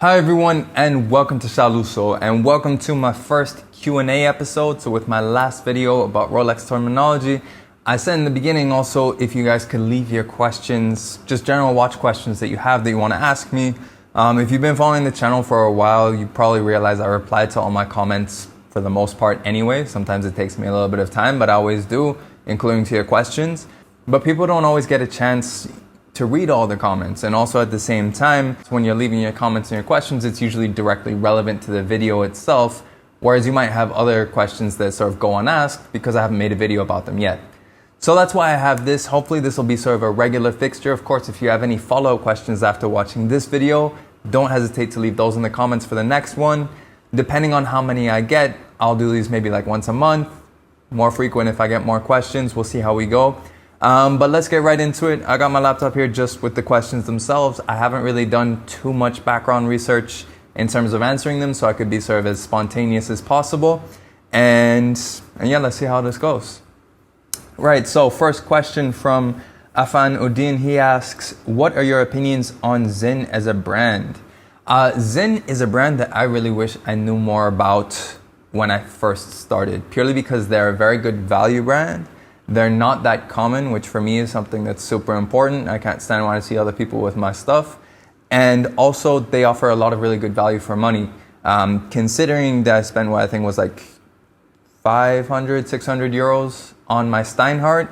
Hi everyone, and welcome to Shah Lusso, and welcome to my first Q&A episode. So with my last video about Rolex Terminology, I said in the beginning also if you guys could leave your questions, just general watch questions that you have that you want to ask me. If you've been following the channel for a while, you probably realize I reply to all my comments for the most part anyway. Sometimes it takes me a little bit of time, but I always do, including to your questions. But people don't always get a chance to read all the comments, and also at the same time, when you're leaving your comments and your questions, it's usually directly relevant to the video itself, whereas you might have other questions that sort of go unasked because I haven't made a video about them yet. So that's why I have this. Hopefully this will be sort of a regular fixture. Of course, if you have any follow-up questions after watching this video, don't hesitate to leave those in the comments for the next one. Depending on how many I get, I'll do these maybe like once a month, more frequent if I get more questions. We'll see how we go. But let's get right into it. I got my laptop here just with the questions themselves. I haven't really done too much background research in terms of answering them, so I could be sort of as spontaneous as possible. And yeah, let's see how this goes. Right, so first question from Afan Udin. He asks, what are your opinions on Sinn as a brand? Sinn is a brand that I really wish I knew more about when I first started, purely because they're a very good value brand. They're not that common, which for me is something that's super important. I can't stand when I see other people with my stuff. And also they offer a lot of really good value for money. Considering that I spent what I think was like 500, 600 euros on my Steinhardt,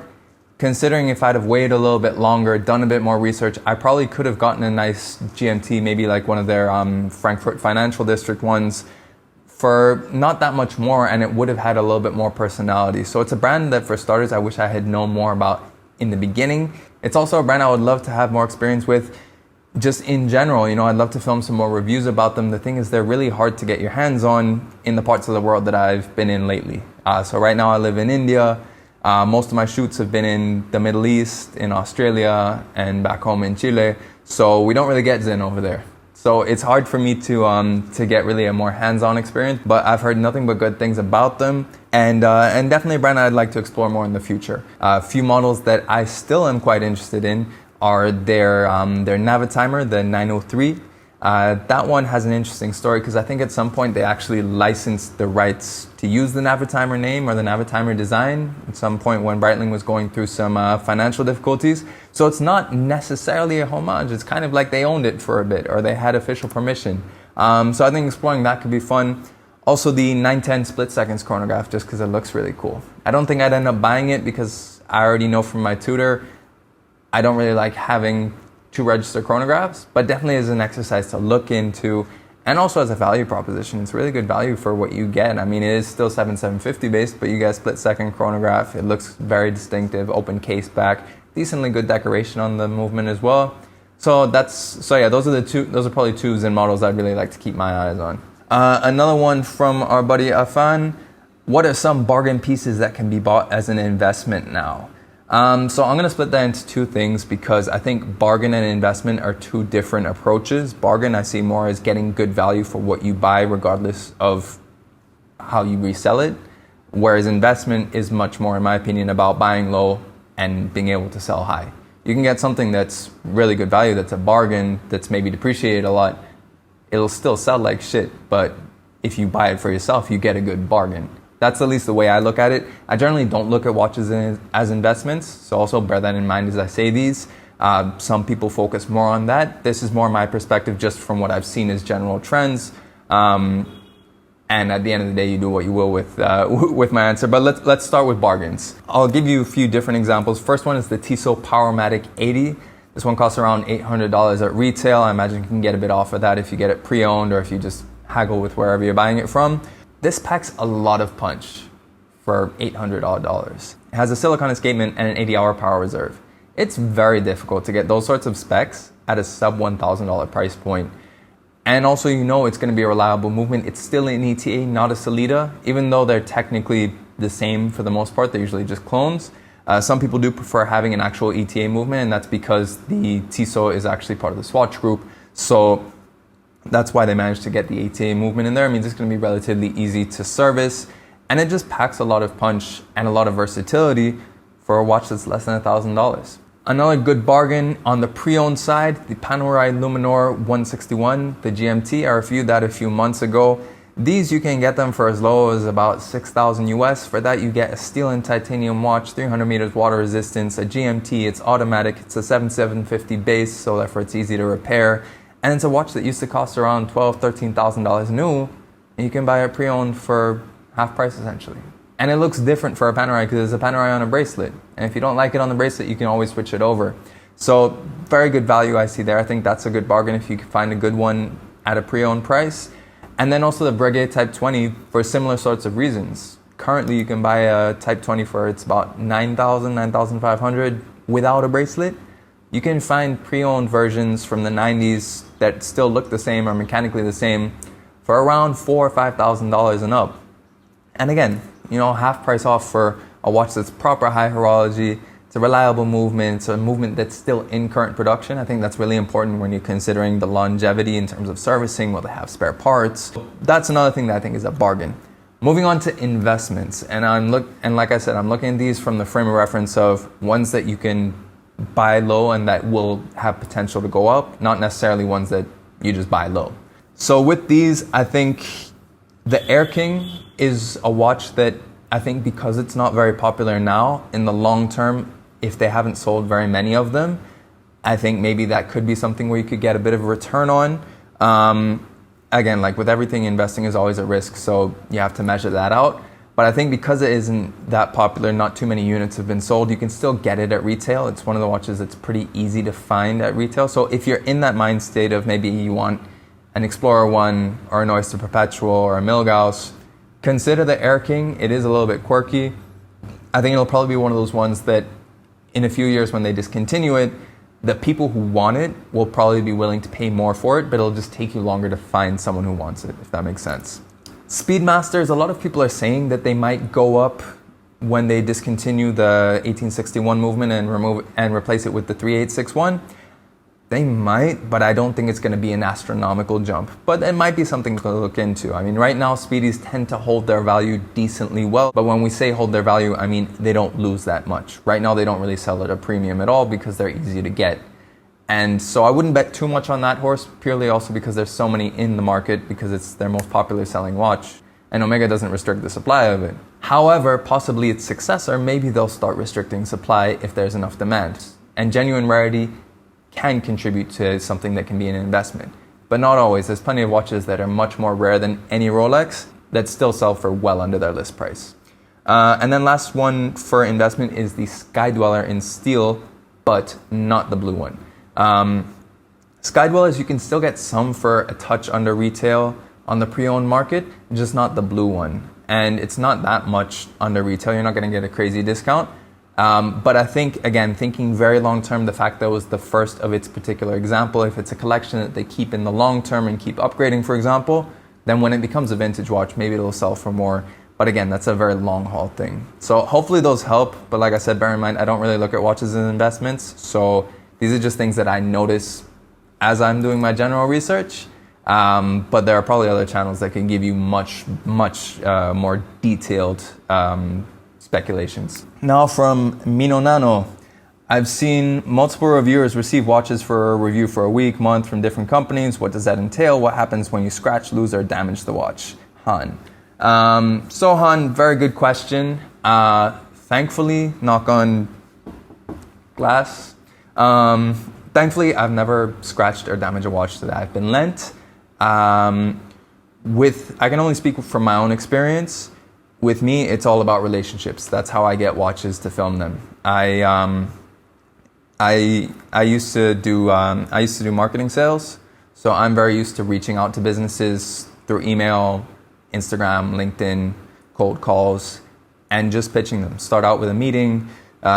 considering if I'd have waited a little bit longer, done a bit more research, I probably could have gotten a nice GMT, maybe like one of their Frankfurt Financial District ones, for not that much more, and it would have had a little bit more personality. So it's a brand that, for starters, I wish I had known more about in the beginning. It's also a brand I would love to have more experience with just in general. You know, I'd love to film some more reviews about them. The thing is, they're really hard to get your hands on in the parts of the world that I've been in lately. So right now I live in India. Most of my shoots have been in the Middle East, in Australia, and back home in Chile. So we don't really get Sinn over there. So it's hard for me to get really a more hands-on experience, but I've heard nothing but good things about them, and definitely a brand I'd like to explore more in the future. A few models that I still am quite interested in are their Navitimer, the 903. That one has an interesting story because I think at some point they actually licensed the rights to use the Navitimer name or the Navitimer design at some point when Breitling was going through some financial difficulties. So it's not necessarily a homage. It's kind of like they owned it for a bit, or they had official permission. So I think exploring that could be fun. Also the 910 split seconds chronograph, just because it looks really cool. I don't think I'd end up buying it because I already know from my tutor I don't really like having to register chronographs, but definitely as an exercise to look into, and also as a value proposition. It's really good value for what you get. I mean, it is still 7750 based, but you get a split second chronograph. It looks very distinctive, open case back, decently good decoration on the movement as well. So yeah, those are probably two Sinn models I'd really like to keep my eyes on. Another one from our buddy Afan. What are some bargain pieces that can be bought as an investment now? So I'm going to split that into two things because I think bargain and investment are two different approaches. Bargain I see more as getting good value for what you buy regardless of how you resell it, whereas investment is much more, in my opinion, about buying low and being able to sell high. You can get something that's really good value, that's a bargain, that's maybe depreciated a lot. It'll still sell like shit, but if you buy it for yourself, you get a good bargain. That's at least the way I look at it. I generally don't look at watches as investments, so also bear that in mind as I say these. Some people focus more on that. This is more my perspective just from what I've seen as general trends. And at the end of the day, you do what you will with my answer. But let's start with bargains. I'll give you a few different examples. First one is the Tissot Powermatic 80. This one costs around $800 at retail. I imagine you can get a bit off of that if you get it pre-owned or if you just haggle with wherever you're buying it from. This packs a lot of punch for $800. It has a silicone escapement and an 80-hour power reserve. It's very difficult to get those sorts of specs at a sub $1,000 price point. And also, you know, it's going to be a reliable movement. It's still an ETA, not a Sellita, even though they're technically the same for the most part. They're usually just clones. Some people do prefer having an actual ETA movement, and that's because the Tissot is actually part of the Swatch group. So that's why they managed to get the ETA movement in there. It means it's going to be relatively easy to service, and it just packs a lot of punch and a lot of versatility for a watch that's less than $1,000. Another good bargain on the pre-owned side, the Panerai Luminor 161, the GMT. I reviewed that a few months ago. These you can get them for as low as about 6,000 US. For that you get a steel and titanium watch, 300 meters water resistance, a GMT, it's automatic, it's a 7750 base, so therefore it's easy to repair. And it's a watch that used to cost around $12,000, $13,000 new, and you can buy it pre-owned for half price essentially. And it looks different for a Panerai because it's a Panerai on a bracelet. And if you don't like it on the bracelet, you can always switch it over. So very good value I see there. I think that's a good bargain if you can find a good one at a pre-owned price. And then also the Breguet Type 20 for similar sorts of reasons. Currently you can buy a Type 20 for it's about $9,000, $9,500 without a bracelet. You can find pre-owned versions from the 90s that still look the same or mechanically the same for around $4,000 or $5,000 and up. And again, you know, half price off for a watch that's proper high horology. It's a reliable movement. It's a movement that's still in current production. I think that's really important when you're considering the longevity in terms of servicing. Will they have spare parts? That's another thing that I think is a bargain. Moving on to investments, and like I said, I'm looking at these from the frame of reference of ones that you can buy low and that will have potential to go up, not necessarily ones that you just buy low. So with these, I think the Air King is a watch that I think because it's not very popular now, in the long term, if they haven't sold very many of them, I think maybe that could be something where you could get a bit of a return on. Again, like with everything, investing is always a risk, so you have to measure that out. But I think because it isn't that popular, not too many units have been sold, you can still get it at retail. It's one of the watches that's pretty easy to find at retail. So if you're in that mind state of maybe you want an Explorer 1 or an Oyster Perpetual or a Milgauss, consider the Air King. It is a little bit quirky. I think it'll probably be one of those ones that in a few years when they discontinue it, the people who want it will probably be willing to pay more for it, but it'll just take you longer to find someone who wants it, if that makes sense. Speedmasters, a lot of people are saying that they might go up when they discontinue the 1861 movement and replace it with the 3861. They might, but I don't think it's going to be an astronomical jump. But it might be something to look into. I mean, right now, Speedies tend to hold their value decently well. But when we say hold their value, I mean, they don't lose that much. Right now, they don't really sell at a premium at all because they're easy to get. And so I wouldn't bet too much on that horse, purely also because there's so many in the market because it's their most popular selling watch. And Omega doesn't restrict the supply of it. However, possibly its successor, maybe they'll start restricting supply if there's enough demand. And genuine rarity can contribute to something that can be an investment. But not always. There's plenty of watches that are much more rare than any Rolex that still sell for well under their list price. And then last one for investment is the Sky Dweller in steel, but not the blue one. Sky Dwellers, you can still get some for a touch under retail on the pre-owned market, just not the blue one. And it's not that much under retail. You're not going to get a crazy discount. But I think, again, thinking very long term, the fact that it was the first of its particular example, if it's a collection that they keep in the long term and keep upgrading, for example, then when it becomes a vintage watch, maybe it'll sell for more. But again, that's a very long haul thing. So hopefully those help. But like I said, bear in mind, I don't really look at watches as investments. So these are just things that I notice as I'm doing my general research. But there are probably other channels that can give you much more detailed speculations. Now from Mino Nano, I've seen multiple reviewers receive watches for a review for a week, month from different companies. What does that entail? What happens when you scratch, lose, or damage the watch? Han. So Han, very good question. Thankfully, knock on glass. Thankfully, I've never scratched or damaged a watch that I've been lent. I can only speak from my own experience. With me, it's all about relationships. That's how I get watches to film them. I used to do marketing sales, so I'm very used to reaching out to businesses through email, Instagram, LinkedIn, cold calls, and just pitching them. Start out with a meeting,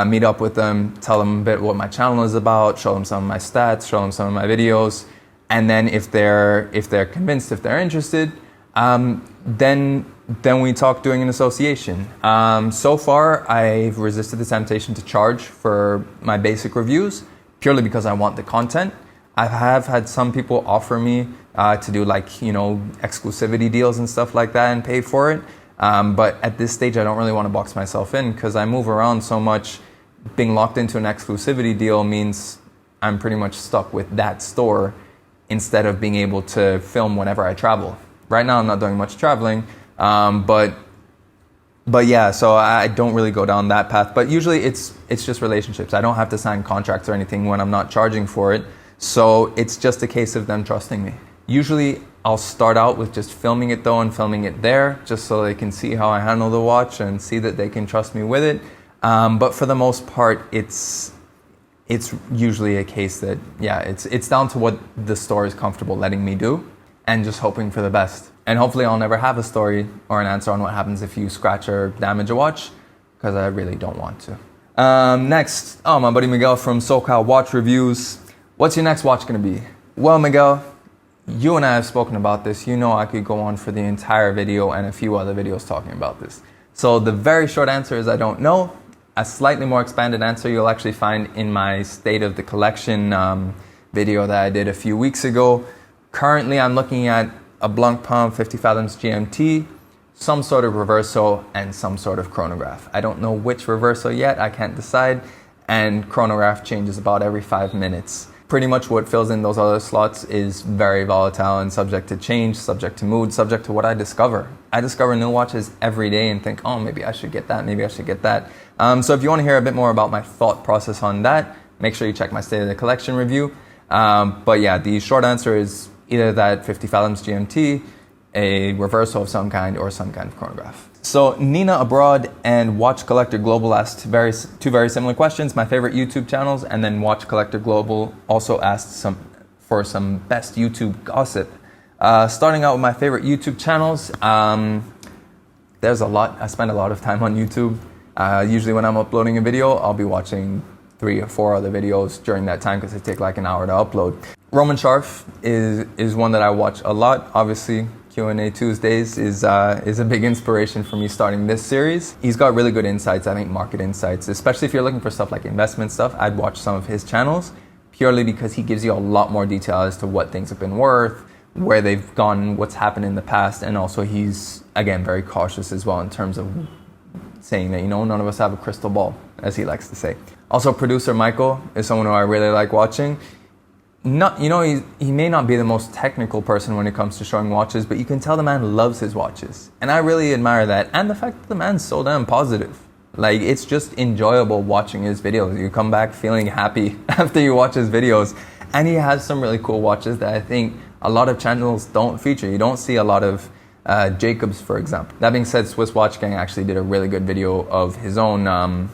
meet up with them, tell them a bit what my channel is about, show them some of my stats, show them some of my videos, and then if they're convinced, if they're interested, then we talk doing an association. So far, I've resisted the temptation to charge for my basic reviews, purely because I want the content. I have had some people offer me to do exclusivity deals and stuff like that and pay for it. But at this stage, I don't really want to box myself in because I move around so much. being locked into an exclusivity deal means I'm pretty much stuck with that store instead of being able to film whenever I travel. Right now I'm not doing much traveling, but yeah, so I don't really go down that path. But usually it's just relationships. I don't have to sign contracts or anything when I'm not charging for it. So it's just a case of them trusting me. Usually I'll start out with just filming it though and filming it there just so they can see how I handle the watch and see that they can trust me with it. But for the most part, it's usually a case that, yeah, it's down to what the store is comfortable letting me do and just hoping for the best. And hopefully I'll never have a story or an answer on what happens if you scratch or damage a watch, because I really don't want to. Next, my buddy Miguel from SoCal Watch Reviews. What's your next watch gonna be? Well, Miguel, you and I have spoken about this. You know I could go on for the entire video and a few other videos talking about this. So the very short answer is I don't know. A slightly more expanded answer you'll actually find in my State of the Collection video that I did a few weeks ago. Currently I'm looking at a Blancpain 50 Fathoms GMT, some sort of reverso, and some sort of chronograph. I don't know which reverso yet, I can't decide, and chronograph changes about every 5 minutes. Pretty much what fills in those other slots is very volatile and subject to change, subject to mood, subject to what I discover. I discover new watches every day and think, oh, maybe I should get that, maybe I should get that. So if you want to hear a bit more about my thought process on that, make sure you check my State of the Collection review. But yeah, the short answer is either that 50 Fathoms GMT, a reverso of some kind, or some kind of chronograph. So Nina Abroad and Watch Collector Global asked two very similar questions, my favorite YouTube channels, and then Watch Collector Global also asked for some best YouTube gossip. Starting out with my favorite YouTube channels, there's a lot. I spend a lot of time on YouTube. Usually when I'm uploading a video, I'll be watching 3 or 4 other videos during that time because they take like an hour to upload. Roman Scharf is one that I watch a lot. Obviously, Q&A Tuesdays is a big inspiration for me starting this series. He's got really good insights, I think market insights, especially if you're looking for stuff like investment stuff. I'd watch some of his channels purely because he gives you a lot more detail as to what things have been worth, where they've gone, what's happened in the past, and also he's, again, very cautious as well in terms of saying that, none of us have a crystal ball, as he likes to say. Also, producer Michael is someone who I really like watching. He may not be the most technical person when it comes to showing watches, but you can tell the man loves his watches. And I really admire that. And the fact that the man's so damn positive. Like, it's just enjoyable watching his videos. You come back feeling happy after you watch his videos. And he has some really cool watches that I think a lot of channels don't feature. You don't see a lot of Jacobs, for example. That being said, Swiss Watch Gang actually did a really good video of his own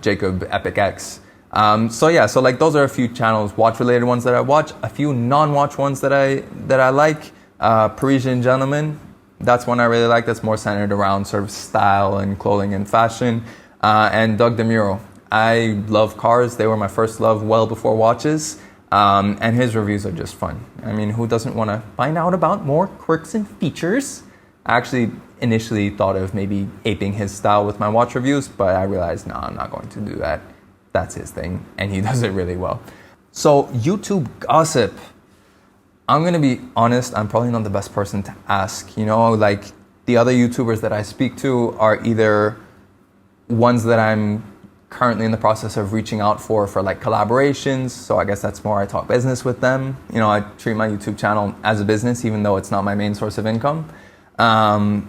Jacob Epic X. So like those are a few channels, watch-related ones that I watch. A few non-watch ones that I like. Parisian Gentleman, that's one I really like. That's more centered around sort of style and clothing and fashion. And Doug DeMuro. I love cars. They were my first love well before watches. And his reviews are just fun. I mean, who doesn't want to find out about more quirks and features? I actually initially thought of maybe aping his style with my watch reviews, but I realized, no, I'm not going to do that. That's his thing, and he does it really well. So, YouTube gossip. I'm going to be honest, I'm probably not the best person to ask. Like the other YouTubers that I speak to are either ones that I'm currently in the process of reaching out for like collaborations. So I guess that's more I talk business with them. I treat my YouTube channel as a business, even though it's not my main source of income. And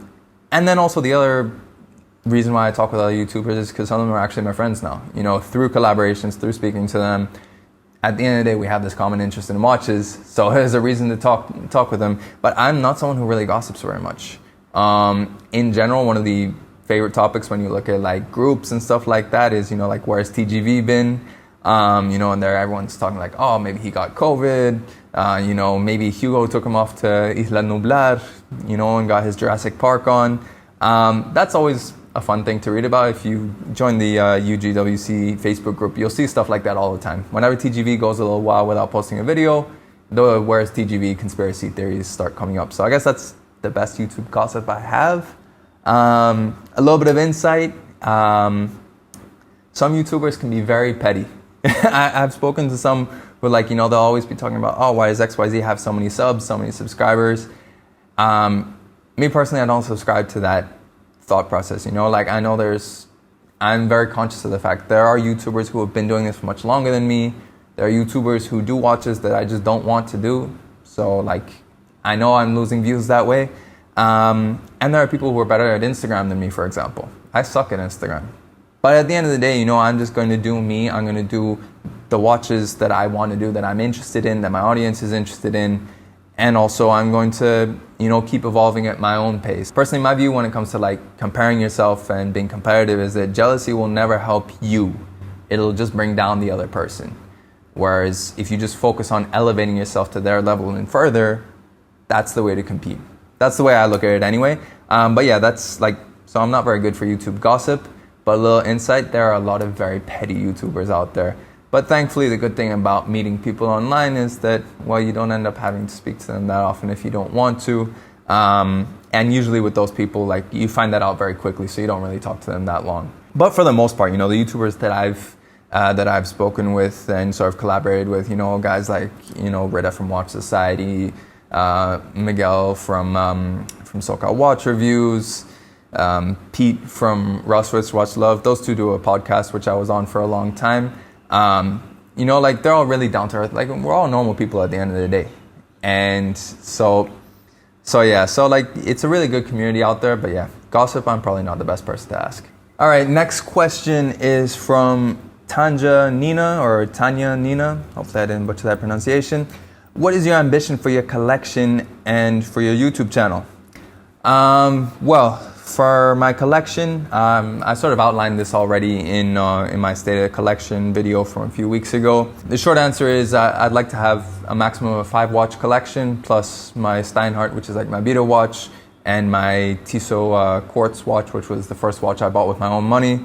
then also the other reason why I talk with other YouTubers is because some of them are actually my friends now. Through collaborations, through speaking to them. At the end of the day, we have this common interest in watches, so there's a reason to talk with them. But I'm not someone who really gossips very much. In general, one of the favorite topics when you look at like groups and stuff like that is, like where's TGV been? And there everyone's talking like, oh, maybe he got COVID. Maybe Hugo took him off to Isla Nublar, and got his Jurassic Park on. That's always a fun thing to read about. If you join the UGWC Facebook group, you'll see stuff like that all the time. Whenever TGV goes a little while without posting a video, the where's TGV conspiracy theories start coming up. So I guess that's the best YouTube gossip I have. A little bit of insight. Some YouTubers can be very petty. I've spoken to some who they'll always be talking about, oh, why does XYZ have so many subs, so many subscribers? Me personally, I don't subscribe to that thought process. I know there's I'm very conscious of the fact there are YouTubers who have been doing this for much longer than me. There are YouTubers who do watches that I just don't want to do. So like, I know I'm losing views that way. And there are people who are better at Instagram than me, for example. I suck at Instagram. But at the end of the day, I'm just going to do me. I'm going to do the watches that I want to do, that I'm interested in, that my audience is interested in. And also I'm going to, keep evolving at my own pace. Personally, my view when it comes to like comparing yourself and being competitive is that jealousy will never help you. It'll just bring down the other person. Whereas if you just focus on elevating yourself to their level and further, that's the way to compete. That's the way I look at it anyway. But yeah, so I'm not very good for YouTube gossip, but a little insight, there are a lot of very petty YouTubers out there. But thankfully, the good thing about meeting people online is that, well, you don't end up having to speak to them that often if you don't want to. And usually with those people, like, you find that out very quickly, so you don't really talk to them that long. But for the most part, the YouTubers that I've spoken with and sort of collaborated with, guys like, Rita from Watch Society, Miguel from SoCal Watch Reviews, Pete from Rolex Watch Love. Those two do a podcast, which I was on for a long time. They're all really down to earth. Like, we're all normal people at the end of the day. And so it's a really good community out there. But yeah, gossip, I'm probably not the best person to ask. All right, next question is from Tanya Nina. Hopefully I didn't butcher that pronunciation. What is your ambition for your collection and for your YouTube channel? For my collection, I sort of outlined this already in my State of the Collection video from a few weeks ago. The short answer is I'd like to have a maximum of a 5-watch collection, plus my Steinhardt, which is like my beta watch, and my Tissot quartz watch, which was the first watch I bought with my own money.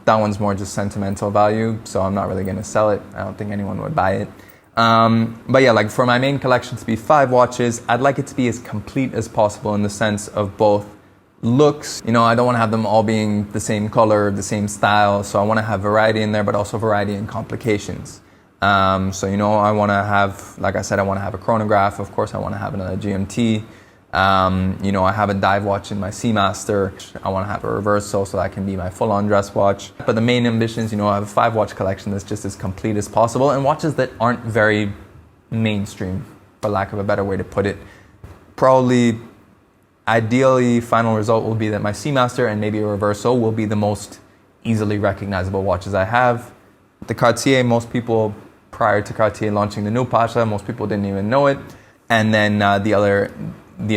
That one's more just sentimental value, so I'm not really going to sell it. I don't think anyone would buy it. But yeah, like for my main collection to be 5 watches, I'd like it to be as complete as possible in the sense of both looks. I don't want to have them all being the same color, the same style. So I want to have variety in there, but also variety in complications. I want to have, like I said, I want to have a chronograph. Of course, I want to have another GMT. I have a dive watch in my Seamaster. I want to have a reversal so that can be my full-on dress watch. But the main ambition is, I have a 5-watch collection that's just as complete as possible, and watches that aren't very mainstream, for lack of a better way to put it. Probably, ideally, final result will be that my Seamaster and maybe a reversal will be the most easily recognizable watches I have. The Cartier, most people, prior to Cartier launching the new Pasha, most people didn't even know it. And then the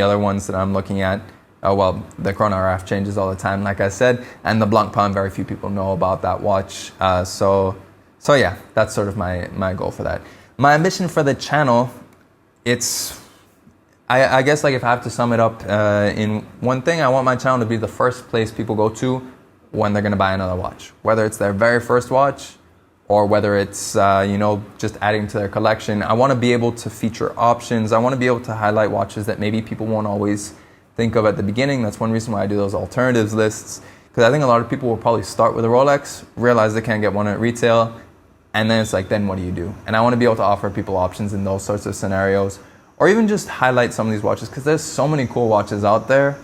other ones that I'm looking at, the chronograph changes all the time, like I said, and the Blancpain, very few people know about that watch. So yeah, that's sort of my goal for that. My ambition for the channel, I guess like if I have to sum it up in one thing, I want my channel to be the first place people go to when they're going to buy another watch. Whether it's their very first watch or whether it's, just adding to their collection. I want to be able to feature options. I want to be able to highlight watches that maybe people won't always think of at the beginning. That's one reason why I do those alternatives lists. Because I think a lot of people will probably start with a Rolex, realize they can't get one at retail, and then it's like, then what do you do? And I want to be able to offer people options in those sorts of scenarios. Or even just highlight some of these watches, because there's so many cool watches out there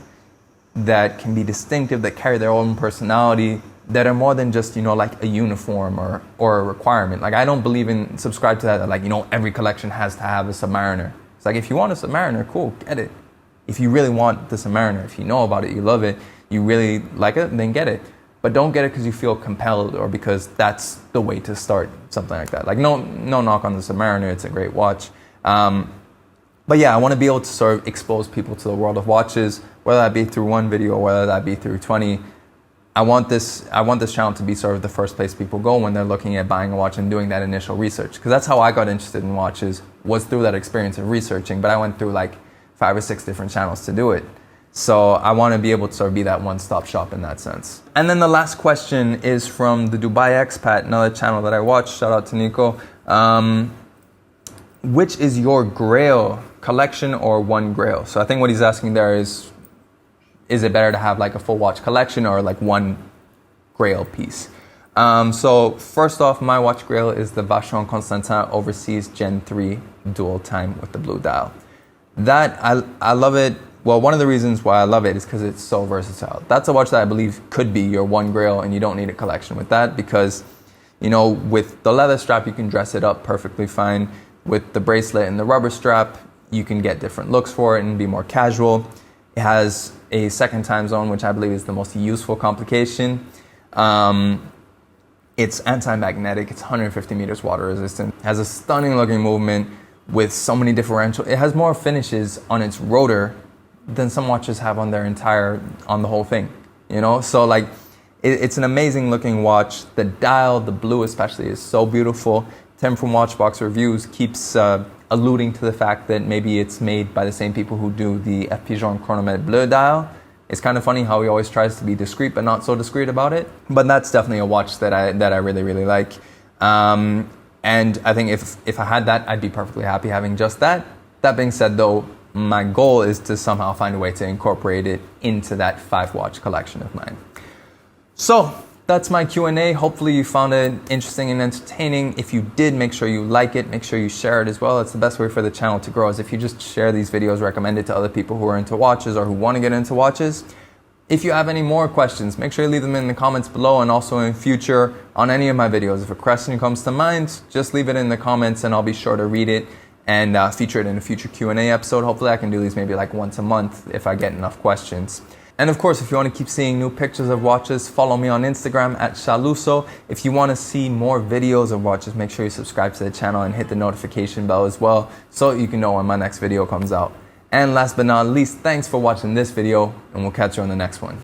that can be distinctive, that carry their own personality, that are more than just, like a uniform or a requirement. Like, I don't subscribe to that, like, every collection has to have a Submariner. It's like, if you want a Submariner, cool, get it. If you really want the Submariner, if you know about it, you love it, you really like it, then get it. But don't get it because you feel compelled or because that's the way to start, something like that. Like, no knock on the Submariner, it's a great watch. But yeah, I want to be able to sort of expose people to the world of watches, whether that be through one video or whether that be through 20. I want this channel to be sort of the first place people go when they're looking at buying a watch and doing that initial research. Because that's how I got interested in watches, was through that experience of researching. But I went through like 5 or 6 different channels to do it. So I want to be able to sort of be that one-stop shop in that sense. And then the last question is from the Dubai Expat, another channel that I watch. Shout out to Nico. Which is your Grail collection or one Grail? So I think what he's asking there is it better to have like a full watch collection or like one Grail piece? So first off, my watch Grail is the Vacheron Constantin Overseas Gen 3 dual time with the blue dial. That, I love it Well, one of the reasons why I love it is because it's so versatile. That's a watch that I believe could be your one Grail, and you don't need a collection with that because, you know, with the leather strap, you can dress it up perfectly fine. With the bracelet and the rubber strap, you can get different looks for it and be more casual. It has a second time zone, which I believe is the most useful complication. It's anti-magnetic, it's 150 meters water resistant, has a stunning looking movement with so many differential. It has more finishes on its rotor than some watches have on on the whole thing, you know? So like, it's an amazing looking watch. The dial, the blue especially, is so beautiful. Tim from Watchbox Reviews keeps alluding to the fact that maybe it's made by the same people who do the F. Pigeon Chronomètre Bleu dial. It's kind of funny how he always tries to be discreet but not so discreet about it. But that's definitely a watch that I really, really like. And I think if I had that, I'd be perfectly happy having just that. That being said though, my goal is to somehow find a way to incorporate it into that 5-watch collection of mine. So that's my Q&A. Hopefully you found it interesting and entertaining. If you did, make sure you like it. Make sure you share it as well. It's the best way for the channel to grow is if you just share these videos, recommend it to other people who are into watches or who want to get into watches. If you have any more questions, make sure you leave them in the comments below, and also in future on any of my videos. If a question comes to mind, just leave it in the comments and I'll be sure to read it and feature it in a future Q&A episode. Hopefully I can do these maybe like once a month if I get enough questions. And of course, if you want to keep seeing new pictures of watches, follow me on Instagram at Shah Lusso. If you want to see more videos of watches, make sure you subscribe to the channel and hit the notification bell as well so you can know when my next video comes out. And last but not least, thanks for watching this video, and we'll catch you on the next one.